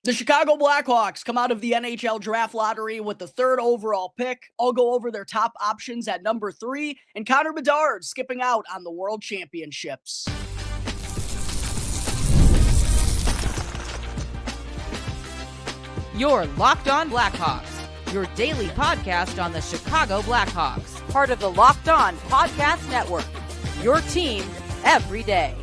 The Chicago Blackhawks come out of the NHL Draft lottery with the third overall pick. I'll go over their top options at number 3, and Connor Bedard skipping out on the World Championships. You're Locked On Blackhawks, your daily podcast on the Chicago Blackhawks, part of the Locked On Podcast Network, your team every day.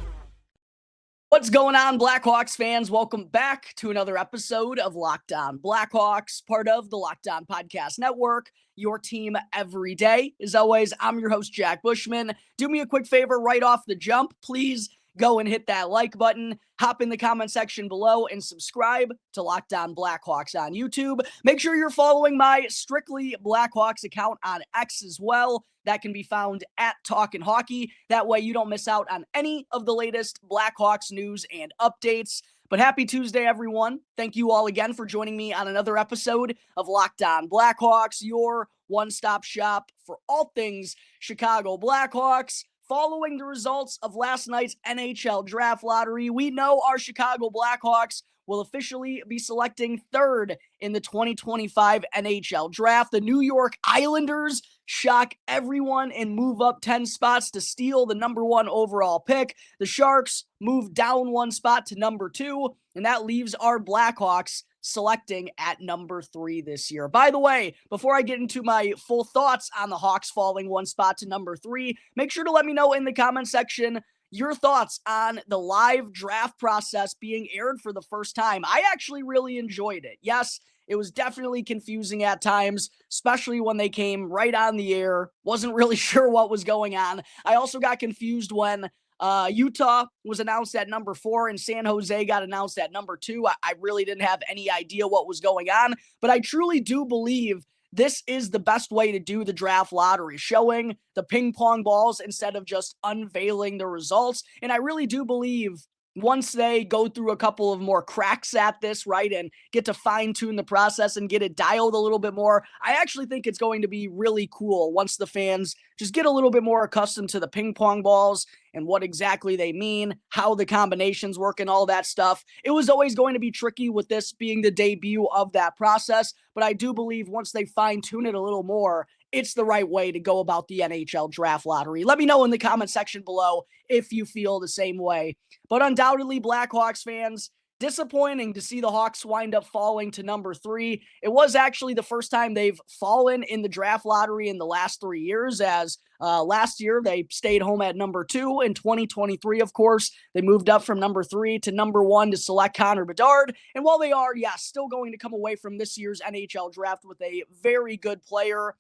What's going on, Blackhawks fans? Welcome back to another episode of Locked On Blackhawks, part of the Locked On Podcast Network, your team every day. As always, I'm your host, Jack Bushman. Do me a quick favor right off the jump. Please go and hit that like button, hop in the comment section below, and subscribe to Locked On Blackhawks on YouTube. Make sure you're following my Strictly Blackhawks account on X as well. That can be found at Talkin' Hockey. That way you don't miss out on any of the latest Blackhawks news and updates. But happy Tuesday, everyone. Thank you all again for joining me on another episode of Locked On Blackhawks, your one-stop shop for all things Chicago Blackhawks. Following the results of last night's NHL Draft lottery, we know our Chicago Blackhawks will officially be selecting third in the 2025 NHL Draft. The New York Islanders shock everyone and move up 10 spots to steal the number 1 overall pick. The Sharks move down 1 spot to number 2, and that leaves our Blackhawks selecting at number 3 this year. By the way, before I get into my full thoughts on the Hawks falling 1 spot to number 3, make sure to let me know in the comment section your thoughts on the live draft process being aired for the first time. I actually really enjoyed it. Yes, it was definitely confusing at times, especially when they came right on the air. Wasn't really sure what was going on. I also got confused when Utah was announced at number 4 and San Jose got announced at number 2. I really didn't have any idea what was going on, but I truly do believe this is the best way to do the draft lottery, showing the ping pong balls instead of just unveiling the results. And I really do believe once they go through a couple of more cracks at this, right, and get to fine-tune the process and get it dialed a little bit more, I actually think it's going to be really cool once the fans just get a little bit more accustomed to the ping pong balls and what exactly they mean, how the combinations work and all that stuff. It was always going to be tricky with this being the debut of that process, but I do believe once they fine-tune it a little more, it's the right way to go about the NHL Draft lottery. Let me know in the comment section below if you feel the same way. But undoubtedly, Blackhawks fans, disappointing to see the Hawks wind up falling to number 3. It was actually the first time they've fallen in the draft lottery in the last 3 years, as last year they stayed home at number 2. In 2023, of course, they moved up from number 3 to number 1 to select Connor Bedard. And while they are, still going to come away from this year's NHL Draft with a very good player,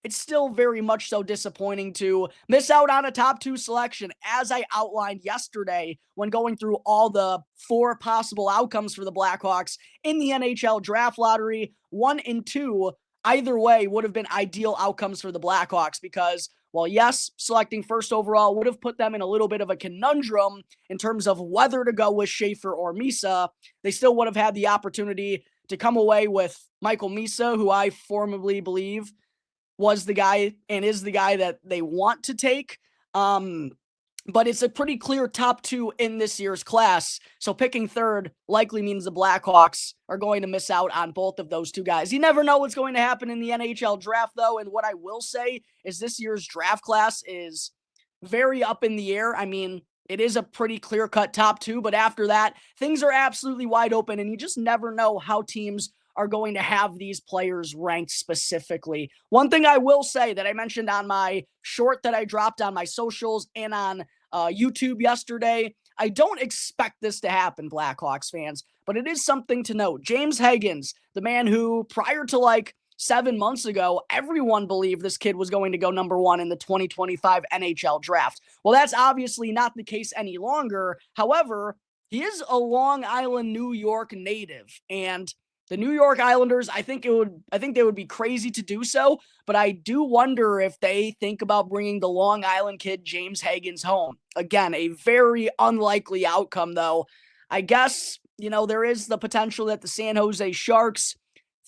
it's still very much so disappointing to miss out on a top 2 selection, as I outlined yesterday when going through all the 4 possible outcomes for the Blackhawks in the NHL Draft lottery. 1 and 2, either way, would have been ideal outcomes for the Blackhawks because, well, yes, selecting first overall would have put them in a little bit of a conundrum in terms of whether to go with Schaefer or Misa. They still would have had the opportunity to come away with Michael Misa, who I firmly believe was the guy and is the guy that they want to take. But it's a pretty clear top 2 in this year's class. So picking third likely means the Blackhawks are going to miss out on both of those 2 guys. You never know what's going to happen in the NHL Draft, though. And what I will say is this year's draft class is very up in the air. I mean, it is a pretty clear-cut top 2, but after that, things are absolutely wide open, and you just never know how teams are going to have these players ranked specifically. One thing I will say that I mentioned on my short that I dropped on my socials and on YouTube yesterday, I don't expect this to happen, Blackhawks fans, but it is something to note. James Hagens, the man who prior to 7 months ago, everyone believed this kid was going to go number 1 in the 2025 NHL Draft. Well, that's obviously not the case any longer. However, he is a Long Island, New York native, and the New York Islanders, I think they would be crazy to do so, but I do wonder if they think about bringing the Long Island kid James Hagens home. Again, a very unlikely outcome, though. I guess, there is the potential that the San Jose Sharks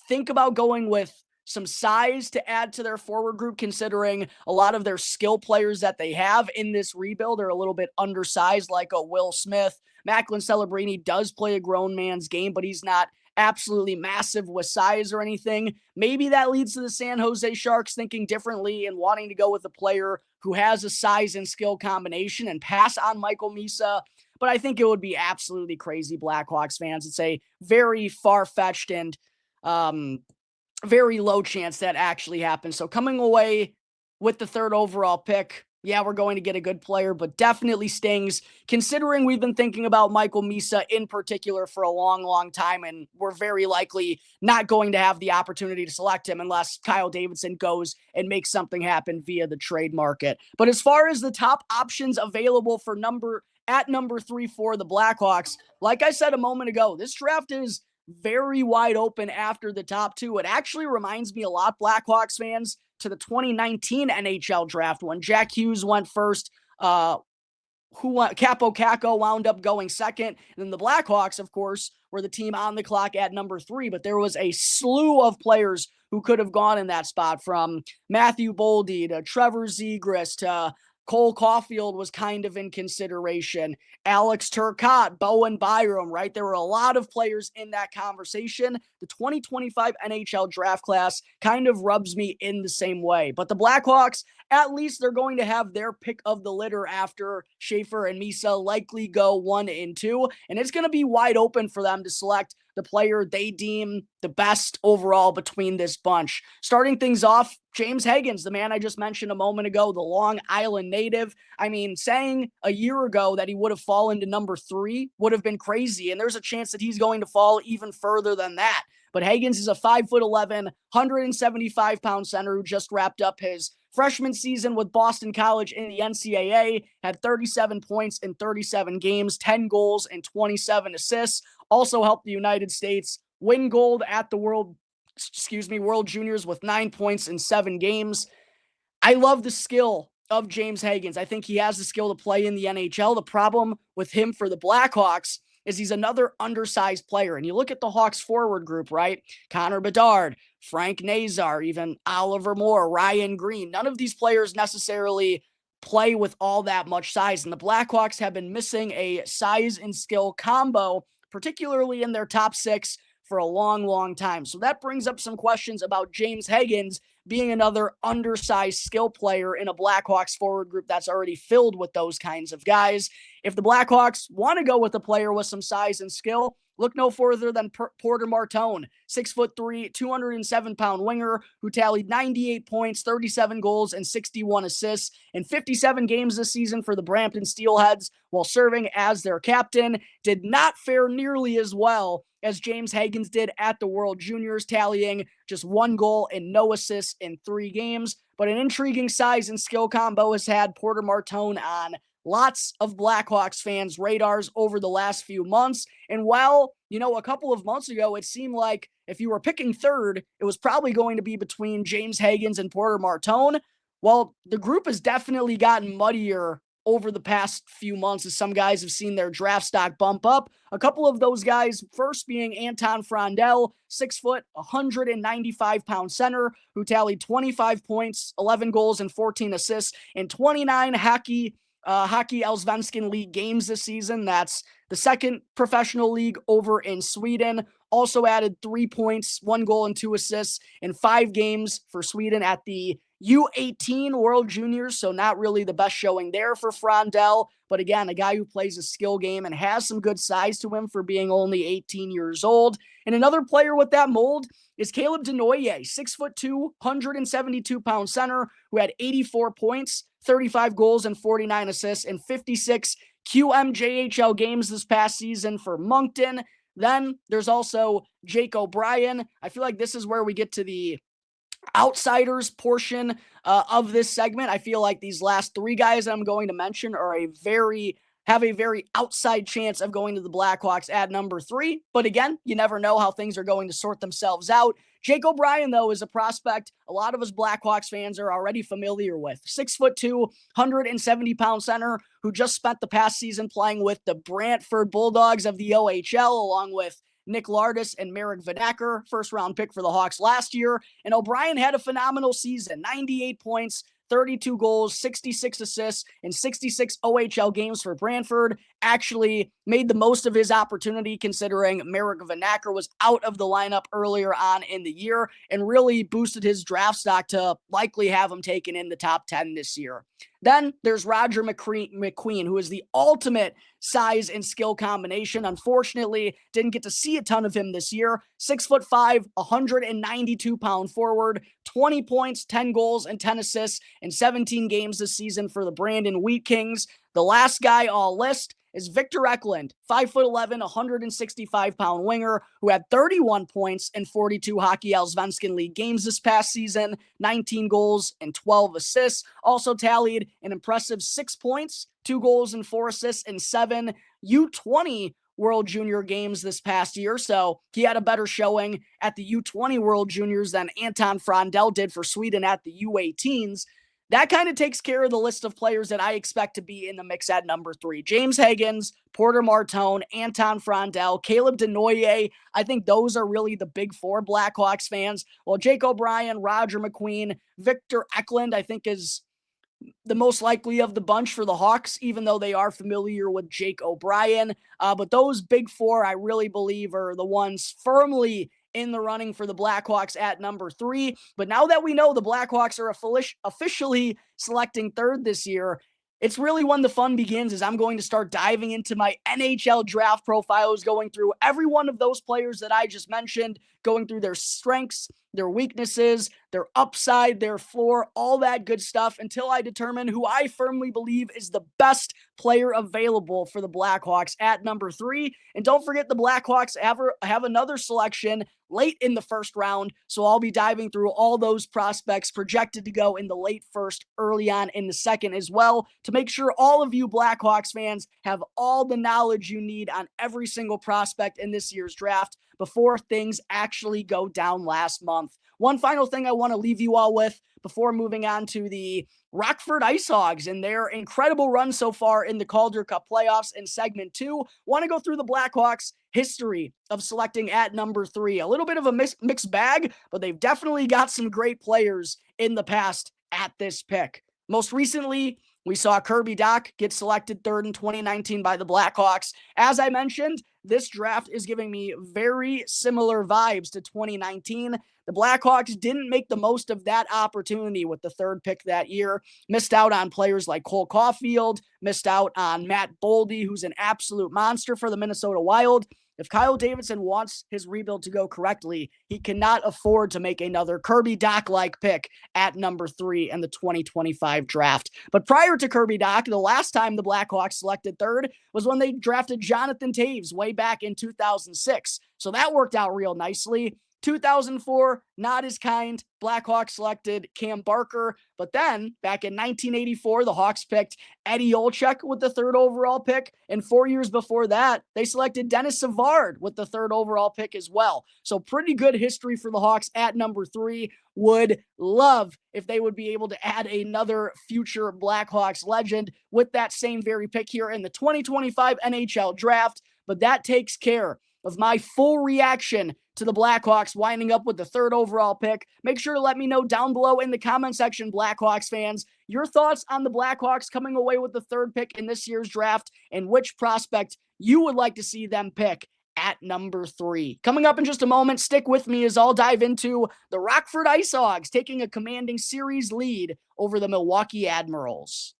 think about going with some size to add to their forward group, considering a lot of their skill players that they have in this rebuild are a little bit undersized, like a Will Smith. Macklin Celebrini does play a grown man's game, but he's not absolutely massive with size or anything. Maybe that leads to the San Jose Sharks thinking differently and wanting to go with a player who has a size and skill combination and pass on Michael Misa. But I think it would be absolutely crazy, Blackhawks fans. It's a very far-fetched and very low chance that actually happens. So coming away with the third overall pick, yeah, we're going to get a good player, but definitely stings considering we've been thinking about Michael Misa in particular for a long, long time, and we're very likely not going to have the opportunity to select him unless Kyle Davidson goes and makes something happen via the trade market. But as far as the top options available for number 3 for the Blackhawks, like I said a moment ago, this draft is very wide open after the top two. It actually reminds me a lot, Blackhawks fans, to the 2019 NHL draft when Jack Hughes went first, Capo Caco wound up going second, and then the Blackhawks, of course, were the team on the clock at number 3, but there was a slew of players who could have gone in that spot, from Matthew Boldy to Trevor Zegras to Cole Caulfield was kind of in consideration. Alex Turcotte, Bowen Byram, right? There were a lot of players in that conversation. The 2025 NHL draft class kind of rubs me in the same way. But the Blackhawks, at least they're going to have their pick of the litter after Schaefer and Misa likely go 1 and 2. And it's going to be wide open for them to select the player they deem the best overall between this bunch. Starting things off, James Hagens, the man I just mentioned a moment ago, the Long Island native. I mean, saying a year ago that he would have fallen to number 3 would have been crazy, and there's a chance that he's going to fall even further than that. But Hagens is a 5'11", 175-pound center who just wrapped up his freshman season with Boston College in the NCAA, had 37 points in 37 games, 10 goals, and 27 assists. Also helped the United States win gold at the World Juniors with 9 points in 7 games. I love the skill of James Hagens. I think he has the skill to play in the NHL. The problem with him for the Blackhawks is he's another undersized player. And you look at the Hawks forward group, right? Connor Bedard, Frank Nazar, even Oliver Moore, Ryan Green. None of these players necessarily play with all that much size. And the Blackhawks have been missing a size and skill combo, particularly in their top 6, for a long, long time. So that brings up some questions about James Hagens being another undersized skill player in a Blackhawks forward group that's already filled with those kinds of guys. If the Blackhawks want to go with a player with some size and skill, look no further than Porter Martone, 6'3", 207-pound winger who tallied 98 points, 37 goals, and 61 assists in 57 games this season for the Brampton Steelheads while serving as their captain. Did not fare nearly as well as James Hagens did at the World Juniors, tallying just 1 goal and no assists in 3 games. But an intriguing size and skill combo has had Porter Martone on lots of Blackhawks fans' radars over the last few months. And while, a couple of months ago, it seemed like if you were picking third, it was probably going to be between James Hagens and Porter Martone. Well, the group has definitely gotten muddier over the past few months as some guys have seen their draft stock bump up. A couple of those guys, first being Anton Frondell, 6 foot, 195-pound center who tallied 25 points, 11 goals, and 14 assists in 29 Hockey Allsvenskan League games this season. That's the second professional league over in Sweden. Also added 3 points, 1 goal, and 2 assists in 5 games for Sweden at the U18 World Juniors, so not really the best showing there for Frondell, but again, a guy who plays a skill game and has some good size to him for being only 18 years old. And another player with that mold is Caleb Desnoyers, 6'2", 172-pound center who had 84 points, 35 goals, and 49 assists in 56 QMJHL games this past season for Moncton. Then there's also Jake O'Brien. I feel like this is where we get to the outsiders portion of this segment. I feel like these last 3 guys that I'm going to mention have a very outside chance of going to the Blackhawks at number 3. But again, you never know how things are going to sort themselves out. Jake O'Brien, though, is a prospect a lot of us Blackhawks fans are already familiar with. 6'2", 170-pound center who just spent the past season playing with the Brantford Bulldogs of the OHL, along with Nick Lardis and Marek Vanacker, first-round pick for the Hawks last year. And O'Brien had a phenomenal season, 98 points, 32 goals, 66 assists, and 66 OHL games for Brantford. Actually made the most of his opportunity considering Marek Vanacker was out of the lineup earlier on in the year, and really boosted his draft stock to likely have him taken in the top 10 this year. Then there's Roger McQueen, who is the ultimate size and skill combination. Unfortunately, didn't get to see a ton of him this year. 6'5", 192-pound forward, 20 points, 10 goals, and 10 assists in 17 games this season for the Brandon Wheat Kings. The last guy I'll list is Victor Eklund, 5'11", 165-pound winger, who had 31 points in 42 Hockey Allsvenskan League games this past season, 19 goals and 12 assists. Also tallied an impressive 6 points, 2 goals and 4 assists in 7 U20 World Junior games this past year. So he had a better showing at the U20 World Juniors than Anton Frondell did for Sweden at the U18s. That kind of takes care of the list of players that I expect to be in the mix at number 3. James Hagens, Porter Martone, Anton Frondell, Caleb Desnoyers. I think those are really the big 4 Blackhawks fans. Well, Jake O'Brien, Roger McQueen, Victor Eklund, I think is the most likely of the bunch for the Hawks, even though they are familiar with Jake O'Brien. But those big 4, I really believe, are the ones firmly in the running for the Blackhawks at number 3. But now that we know the Blackhawks are officially selecting 3rd this year, it's really when the fun begins, as I'm going to start diving into my NHL draft profiles, going through every one of those players that I just mentioned, going through their strengths, their weaknesses, their upside, their floor, all that good stuff, until I determine who I firmly believe is the best player available for the Blackhawks at number 3. And don't forget, the Blackhawks have another selection late in the first round, so I'll be diving through all those prospects projected to go in the late first, early on in the second as well, to make sure all of you Blackhawks fans have all the knowledge you need on every single prospect in this year's draft before things actually go down last month. One final thing I want to leave you all with before moving on to the Rockford IceHogs and their incredible run so far in the Calder Cup playoffs in segment 2. Want to go through the Blackhawks' history of selecting at number 3. A little bit of a mixed bag, but they've definitely got some great players in the past at this pick. Most recently, we saw Kirby Dach get selected 3rd in 2019 by the Blackhawks. As I mentioned, this draft is giving me very similar vibes to 2019. The Blackhawks didn't make the most of that opportunity with the 3rd pick that year. Missed out on players like Cole Caulfield, missed out on Matt Boldy, who's an absolute monster for the Minnesota Wild. If Kyle Davidson wants his rebuild to go correctly, he cannot afford to make another Kirby Dach-like pick at number 3 in the 2025 draft. But prior to Kirby Dach, the last time the Blackhawks selected 3rd was when they drafted Jonathan Toews way back in 2006. So that worked out real nicely. 2004, not as kind. Blackhawks selected Cam Barker. But then, back in 1984, the Hawks picked Eddie Olczyk with the 3rd overall pick. And 4 years before that, they selected Dennis Savard with the 3rd overall pick as well. So pretty good history for the Hawks at number 3. Would love if they would be able to add another future Blackhawks legend with that same very pick here in the 2025 NHL Draft. But that takes care of my full reaction to the Blackhawks winding up with the 3rd overall pick. Make sure to let me know down below in the comment section, Blackhawks fans, your thoughts on the Blackhawks coming away with the 3rd pick in this year's draft and which prospect you would like to see them pick at number 3. Coming up in just a moment, stick with me as I'll dive into the Rockford IceHogs taking a commanding series lead over the Milwaukee Admirals.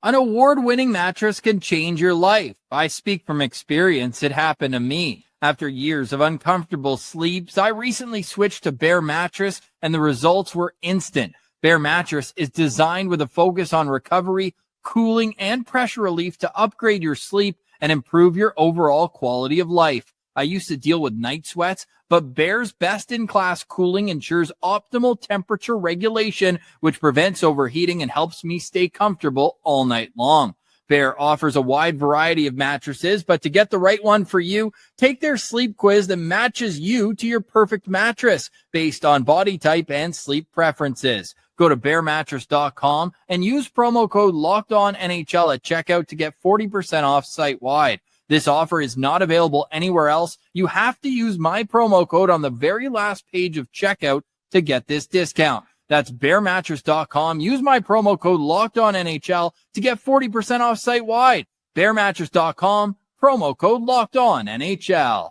An award-winning mattress can change your life. I speak from experience. It happened to me. After years of uncomfortable sleeps, I recently switched to Bear Mattress, and the results were instant. Bear Mattress is designed with a focus on recovery, cooling, and pressure relief to upgrade your sleep and improve your overall quality of life. I used to deal with night sweats, but Bear's best-in-class cooling ensures optimal temperature regulation, which prevents overheating and helps me stay comfortable all night long. Bear offers a wide variety of mattresses, but to get the right one for you, take their sleep quiz that matches you to your perfect mattress based on body type and sleep preferences. Go to bearmattress.com and use promo code LOCKEDONNHL at checkout to get 40% off site-wide. This offer is not available anywhere else. You have to use my promo code on the very last page of checkout to get this discount. That's bearmattress.com. Use my promo code LOCKEDONNHL to get 40% off site-wide. Bearmattress.com, promo code LOCKEDONNHL.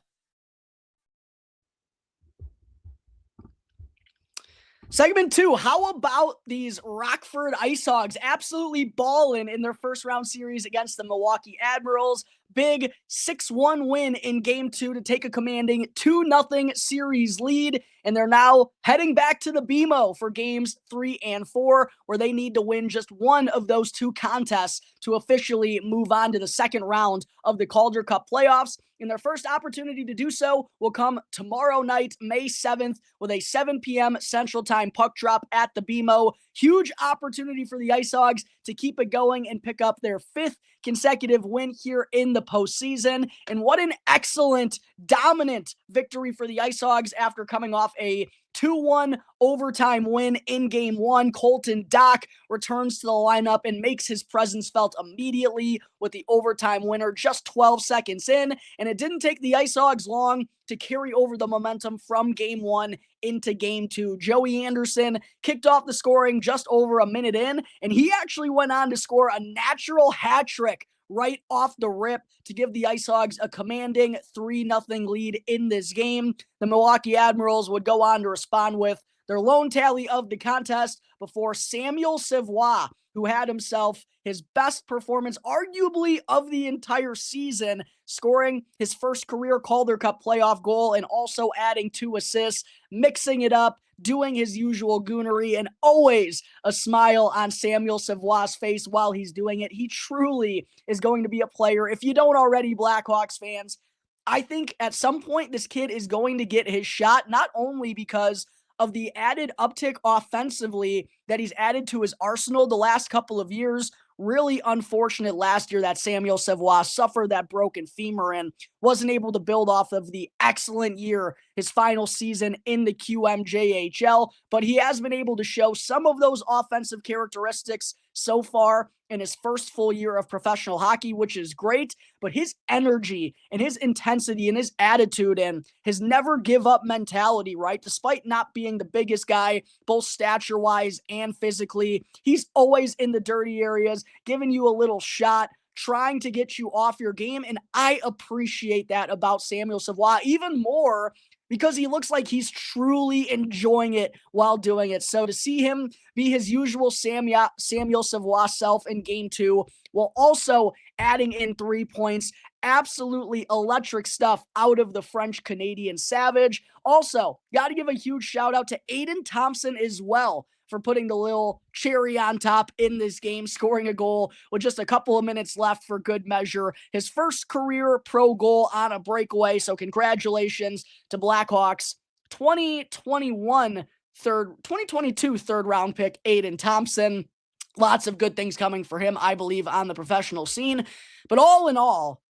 Segment 2, how about these Rockford IceHogs absolutely balling in their first round series against the Milwaukee Admirals? Big 6-1 win in Game 2 to take a commanding 2-0 series lead, and they're now heading back to the BMO for Games 3 and 4, where they need to win just one of those two contests to officially move on to the second round of the Calder Cup playoffs. And their first opportunity to do so will come tomorrow night, May 7th, with a 7 p.m. Central Time puck drop at the BMO. Huge opportunity for the IceHogs to keep it going and pick up their 5th consecutive win here in the postseason. And what an excellent, dominant victory for the IceHogs after coming off a 2-1 overtime win in Game 1. Colton Dach returns to the lineup and makes his presence felt immediately with the overtime winner just 12 seconds in. And it didn't take the IceHogs long to carry over the momentum from Game 1 into Game 2. Joey Anderson kicked off the scoring just over a minute in, and he actually went on to score a natural hat trick right off the rip to give the IceHogs a commanding 3-0 lead in this game. The Milwaukee Admirals would go on to respond with their lone tally of the contest before Samuel Savoie, who had himself his best performance arguably of the entire season, scoring his first career Calder Cup playoff goal and also adding 2 assists, mixing it up, doing his usual goonery, and always a smile on Samuel Savoie's face while he's doing it. He truly is going to be a player. If you don't already, Blackhawks fans, I think at some point this kid is going to get his shot, not only because of the added uptick offensively that he's added to his arsenal the last couple of years. Really unfortunate last year that Samuel Savoie suffered that broken femur and wasn't able to build off of the excellent year, his final season in the QMJHL, but he has been able to show some of those offensive characteristics so far in his first full year of professional hockey, which is great, but his energy and his intensity and his attitude and his never give up mentality, right? Despite not being the biggest guy, both stature-wise and physically, he's always in the dirty areas, giving you a little shot, trying to get you off your game, and I appreciate that about Samuel Savoie even more because he looks like he's truly enjoying it while doing it. So to see him be his usual Samuel Savoie self in Game 2, while also adding in 3 points, absolutely electric stuff out of the French-Canadian Savage. Also, got to give a huge shout out to Aiden Thompson as well for putting the little cherry on top in this game, scoring a goal with just a couple of minutes left for good measure. His first career pro goal on a breakaway, so congratulations to Blackhawks 2022 third round pick Aiden Thompson. Lots of good things coming for him, I believe, on the professional scene. But all in all,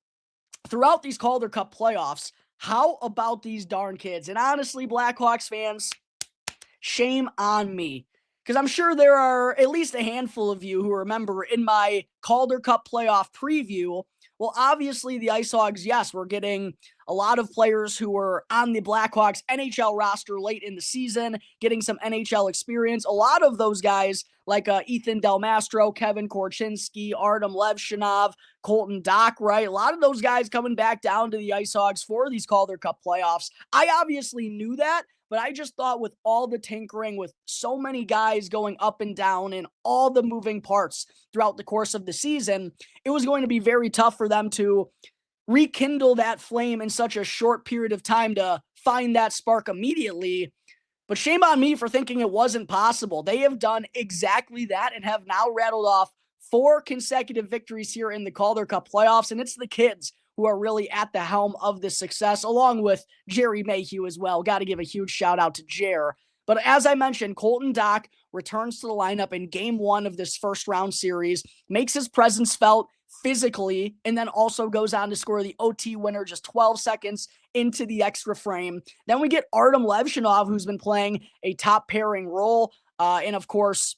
throughout these Calder Cup playoffs, how about these darn kids? And honestly, Blackhawks fans, shame on me. Because I'm sure there are at least a handful of you who remember in my Calder Cup playoff preview, well, obviously the IceHogs, yes, we're getting a lot of players who were on the Blackhawks NHL roster late in the season, getting some NHL experience. A lot of those guys like Ethan Del Mastro, Kevin Korchinski, Artem Levshinov, Colton Dach, right? A lot of those guys coming back down to the IceHogs for these Calder Cup playoffs. I obviously knew that, but I just thought with all the tinkering, with so many guys going up and down and all the moving parts throughout the course of the season, it was going to be very tough for them to rekindle that flame in such a short period of time to find that spark immediately. But shame on me for thinking it wasn't possible. They have done exactly that and have now rattled off 4 consecutive victories here in the Calder Cup playoffs, and it's the kids who are really at the helm of this success, along with Jerry Mayhew as well. Got to give a huge shout out to Jer. But as I mentioned, Colton Dach returns to the lineup in Game 1 of this first round series, makes his presence felt physically, and then also goes on to score the OT winner just 12 seconds into the extra frame. Then we get Artem Levshinov, who's been playing a top pairing role. And of course,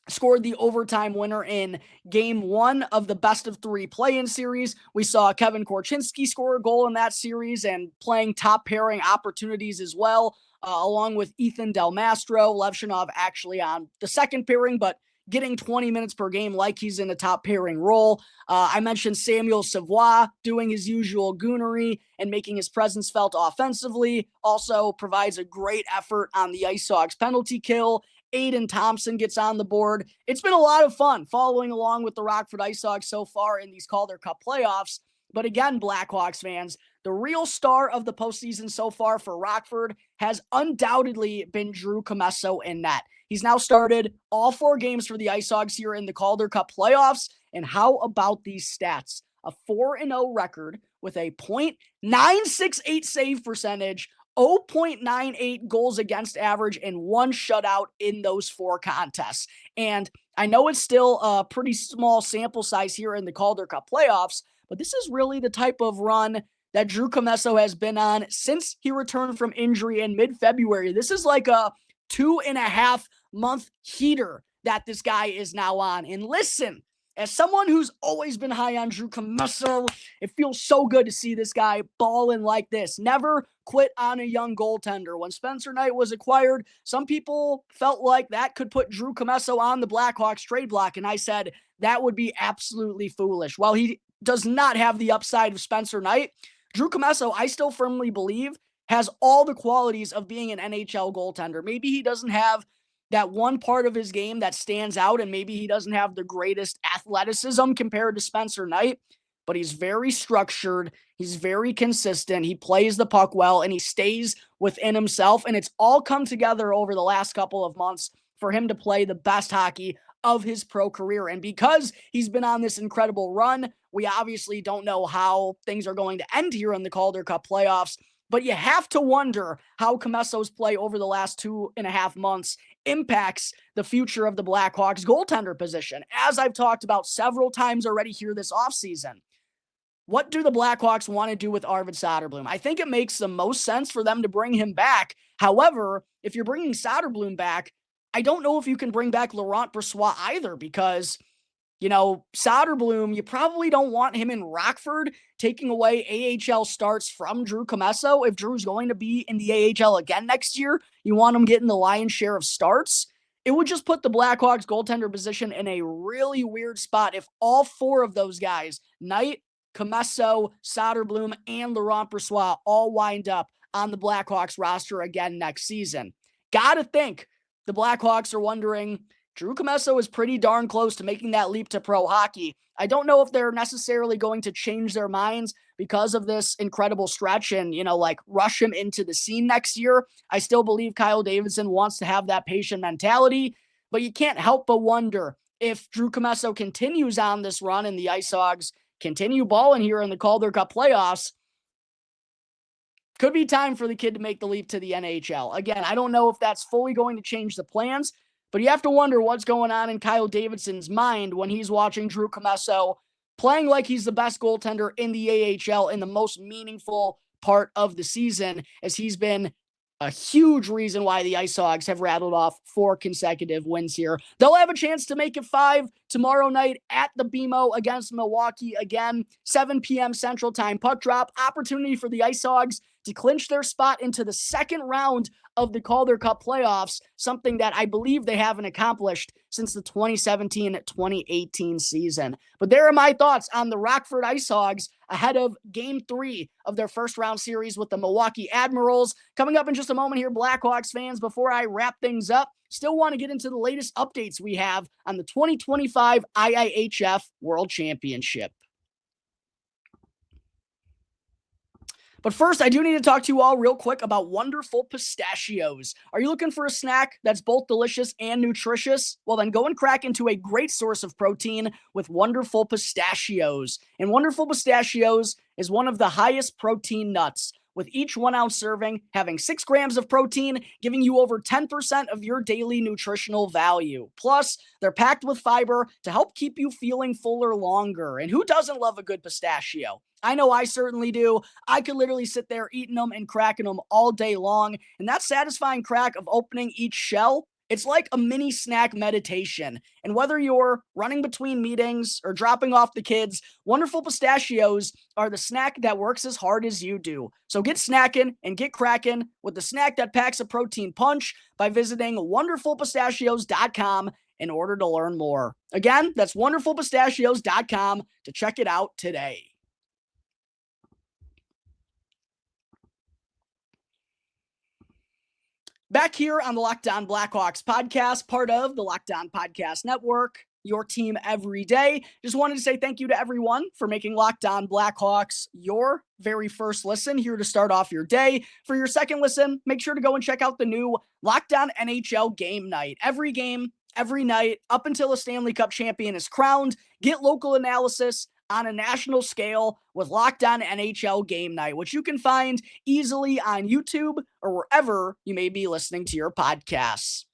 scored the overtime winner in game 1 of the best of 3 play-in series. We saw Kevin Korchinski score a goal in that series and playing top pairing opportunities as well, along with Ethan Del Mastro. Levshinov actually on the second pairing, but getting 20 minutes per game like he's in a top pairing role. I mentioned Samuel Savoie doing his usual goonery and making his presence felt offensively. Also provides a great effort on the IceHogs penalty kill. Aiden Thompson gets on the board. It's been a lot of fun following along with the Rockford IceHogs so far in these Calder Cup playoffs. But again, Blackhawks fans, the real star of the postseason so far for Rockford has undoubtedly been Drew Commesso in net. He's now started all 4 games for the IceHogs here in the Calder Cup playoffs. And how about these stats? A 4-0 record with a .968 save percentage, 0.98 goals against average, and 1 shutout in those 4 contests. And I know it's still a pretty small sample size here in the Calder Cup playoffs, but this is really the type of run that Drew Commesso has been on since he returned from injury in mid-February. This is like a 2.5 month heater that this guy is now on. And listen, as someone who's always been high on Drew Commesso, it feels so good to see this guy balling like this. Never quit on a young goaltender. When Spencer Knight was acquired, some people felt like that could put Drew Commesso on the Blackhawks trade block, and I said that would be absolutely foolish. While he does not have the upside of Spencer Knight, Drew Commesso, I still firmly believe, has all the qualities of being an NHL goaltender. Maybe he doesn't have that one part of his game that stands out, and maybe he doesn't have the greatest athleticism compared to Spencer Knight, but he's very structured, he's very consistent, he plays the puck well, and he stays within himself, and it's all come together over the last couple of months for him to play the best hockey of his pro career. And because he's been on this incredible run, we obviously don't know how things are going to end here in the Calder Cup playoffs, but you have to wonder how Comesso's play over the last 2.5 months impacts the future of the Blackhawks goaltender position. As I've talked about several times already here this offseason, what do the Blackhawks want to do with Arvid Soderblom? I think it makes the most sense for them to bring him back. However, if you're bringing Soderblom back, I don't know if you can bring back Laurent Brossoit either, because Soderblom, you probably don't want him in Rockford taking away AHL starts from Drew Commesso. If Drew's going to be in the AHL again next year, you want him getting the lion's share of starts. It would just put the Blackhawks goaltender position in a really weird spot if all 4 of those guys, Knight, Commesso, Soderblom, and Laurent Brossoit, all wind up on the Blackhawks roster again next season. Gotta think the Blackhawks are wondering, Drew Commesso is pretty darn close to making that leap to pro hockey. I don't know if they're necessarily going to change their minds because of this incredible stretch and, rush him into the scene next year. I still believe Kyle Davidson wants to have that patient mentality, but you can't help but wonder if Drew Commesso continues on this run and the IceHogs continue balling here in the Calder Cup playoffs. Could be time for the kid to make the leap to the NHL. Again, I don't know if that's fully going to change the plans, but you have to wonder what's going on in Kyle Davidson's mind when he's watching Drew Commesso playing like he's the best goaltender in the AHL in the most meaningful part of the season, as he's been a huge reason why the IceHogs have rattled off 4 consecutive wins here. They'll have a chance to make it 5 tomorrow night at the BMO against Milwaukee. Again, 7 p.m. Central Time puck drop. Opportunity for the IceHogs to clinch their spot into the second round of the Calder Cup playoffs, something that I believe they haven't accomplished since the 2017-2018 season. But there are my thoughts on the Rockford IceHogs ahead of Game 3 of their first round series with the Milwaukee Admirals. Coming up in just a moment here, Blackhawks fans, before I wrap things up, still want to get into the latest updates we have on the 2025 IIHF World Championship. But first, I do need to talk to you all real quick about Wonderful Pistachios. Are you looking for a snack that's both delicious and nutritious? Well, then go and crack into a great source of protein with Wonderful Pistachios. And Wonderful Pistachios is one of the highest protein nuts, with each 1 ounce serving having 6 grams of protein, giving you over 10% of your daily nutritional value. Plus, they're packed with fiber to help keep you feeling fuller longer. And who doesn't love a good pistachio? I know I certainly do. I could literally sit there eating them and cracking them all day long. And that satisfying crack of opening each shell It's like a mini snack meditation. And whether you're running between meetings or dropping off the kids, Wonderful Pistachios are the snack that works as hard as you do. So get snackin' and get crackin' with the snack that packs a protein punch by visiting wonderfulpistachios.com in order to learn more. Again, that's wonderfulpistachios.com to check it out today. Back here on the Locked On Blackhawks podcast, part of the Locked On Podcast Network, your team every day. Just wanted to say thank you to everyone for making Locked On Blackhawks your very first listen here to start off your day. For your second listen, make sure to go and check out the new Locked On NHL Game Night. Every game, every night, up until a Stanley Cup champion is crowned. Get local analysis on a national scale with Locked On NHL Game Night, which you can find easily on YouTube or wherever you may be listening to your podcasts.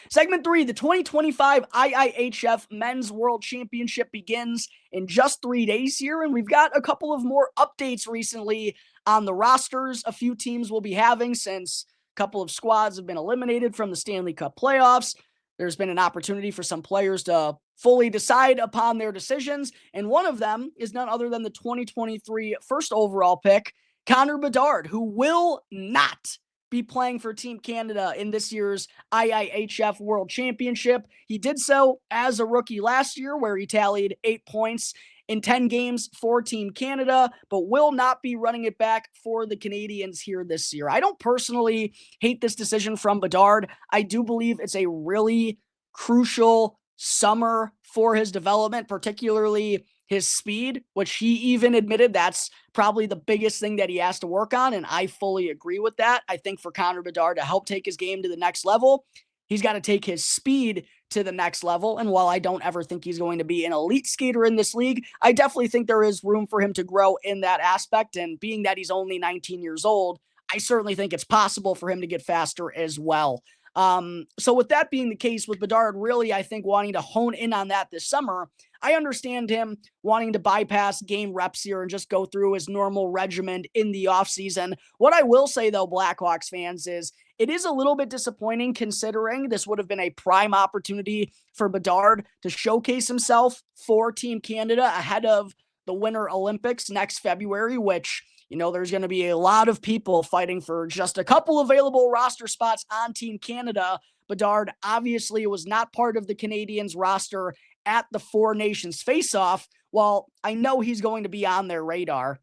Segment 3, the 2025 IIHF Men's World Championship begins in just 3 days here, and we've got a couple of more updates recently on the rosters a few teams will be having since a couple of squads have been eliminated from the Stanley Cup playoffs. There's been an opportunity for some players to fully decide upon their decisions, and one of them is none other than the 2023 first overall pick, Connor Bedard, who will not be playing for Team Canada in this year's IIHF World Championship. He did so as a rookie last year, where he tallied 8 points in 10 games for Team Canada, but will not be running it back for the Canadians here this year. I don't personally hate this decision from Bedard. I do believe it's a really crucial summer for his development, particularly his speed, which he even admitted that's probably the biggest thing that he has to work on, and I fully agree with that. I think for Connor Bedard to help take his game to the next level, he's got to take his speed to the next level, and while I don't ever think he's going to be an elite skater in this league, I definitely think there is room for him to grow in that aspect, and being that he's only 19 years old, I certainly think it's possible for him to get faster as well. So with that being the case with Bedard, really, I think wanting to hone in on that this summer, I understand him wanting to bypass game reps here and just go through his normal regimen in the offseason. What I will say, though, Blackhawks fans, is it is a little bit disappointing considering this would have been a prime opportunity for Bedard to showcase himself for Team Canada ahead of the Winter Olympics next February, which, you know, there's going to be a lot of people fighting for just a couple available roster spots on Team Canada. Bedard obviously was not part of the Canadiens roster at the Four Nations face-off. While I know he's going to be on their radar,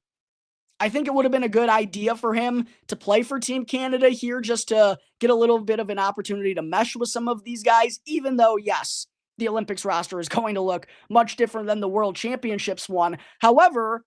I think it would have been a good idea for him to play for Team Canada here just to get a little bit of an opportunity to mesh with some of these guys, even though, yes, the Olympics roster is going to look much different than the World Championships one. However,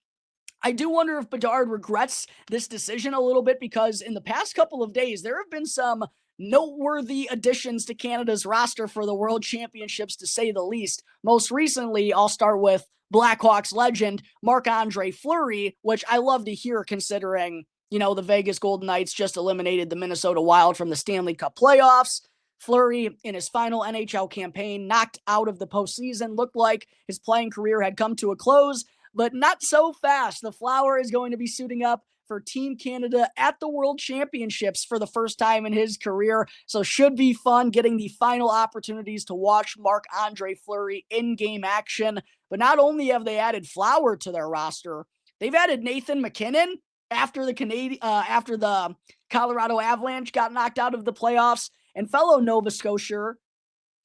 I do wonder if Bedard regrets this decision a little bit, because in the past couple of days, there have been some noteworthy additions to Canada's roster for the World Championships, to say the least. Most recently, I'll start with Blackhawks legend Marc-Andre Fleury, which I love to hear considering, you know, the Vegas Golden Knights just eliminated the Minnesota Wild from the Stanley Cup playoffs. Fleury, in his final NHL campaign, knocked out of the postseason, looked like his playing career had come to a close, but not so fast. The Flower is going to be suiting up for Team Canada at the World Championships for the first time in his career. So should be fun getting the final opportunities to watch Marc-Andre Fleury in-game action. But not only have they added Flower to their roster, they've added Nathan MacKinnon after the Colorado Avalanche got knocked out of the playoffs, and fellow Nova Scotia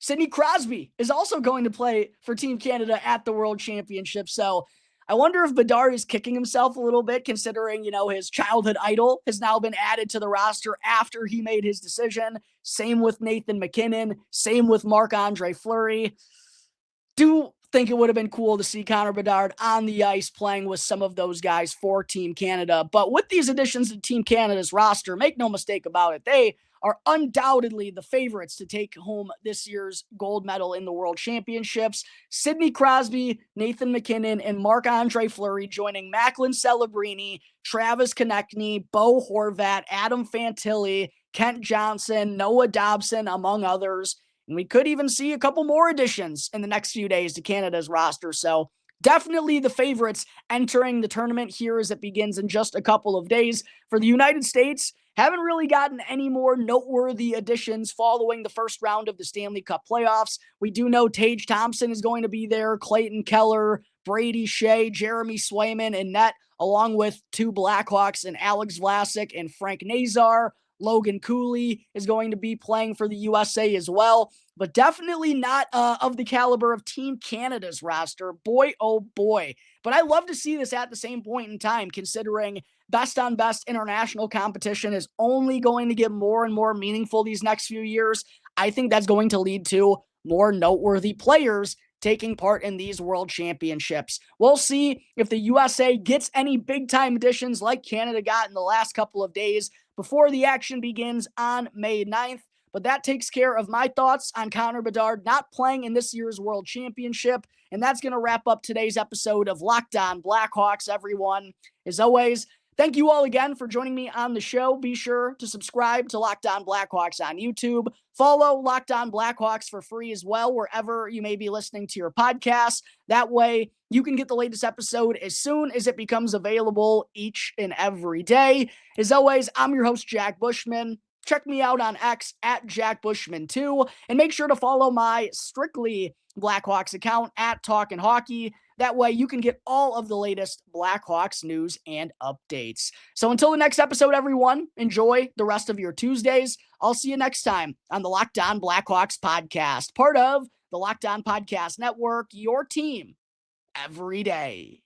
Sidney Crosby is also going to play for Team Canada at the World Championship. So I wonder if Bedard is kicking himself a little bit, considering, you know, his childhood idol has now been added to the roster after he made his decision. Same with Nathan MacKinnon. Same with Marc-Andre Fleury. Do think it would have been cool to see Connor Bedard on the ice playing with some of those guys for Team Canada. But with these additions to Team Canada's roster, make no mistake about it, they are undoubtedly the favorites to take home this year's gold medal in the World Championships. Sidney Crosby, Nathan MacKinnon, and Marc-Andre Fleury joining Macklin Celebrini, Travis Konechny, Bo Horvat, Adam Fantilli, Kent Johnson, Noah Dobson, among others. And we could even see a couple more additions in the next few days to Canada's roster. So definitely the favorites entering the tournament here as it begins in just a couple of days. For the United States, haven't really gotten any more noteworthy additions following the first round of the Stanley Cup playoffs. We do know Tage Thompson is going to be there, Clayton Keller, Brady Shea, Jeremy Swayman, and net, along with two Blackhawks and Alex Vlasic and Frank Nazar. Logan Cooley is going to be playing for the USA as well, but definitely not of the caliber of Team Canada's roster. Boy, oh boy. But I love to see this at the same point in time, considering best on best international competition is only going to get more and more meaningful these next few years. I think that's going to lead to more noteworthy players taking part in these world championships. We'll see if the USA gets any big time additions like Canada got in the last couple of days before the action begins on May 9th. But that takes care of my thoughts on Connor Bedard not playing in this year's World Championship. And that's going to wrap up today's episode of Locked On Blackhawks, everyone. As always, thank you all again for joining me on the show. Be sure to subscribe to Locked On Blackhawks on YouTube. Follow Locked On Blackhawks for free as well, wherever you may be listening to your podcasts. That way, you can get the latest episode as soon as it becomes available each and every day. As always, I'm your host, Jack Bushman. Check me out on X at Jack Bushman2, and make sure to follow my strictly Blackhawks account at Talkin' Hockey. That way you can get all of the latest Blackhawks news and updates. So until the next episode, everyone, enjoy the rest of your Tuesdays. I'll see you next time on the Locked On Blackhawks podcast, part of the Locked On Podcast Network, your team every day.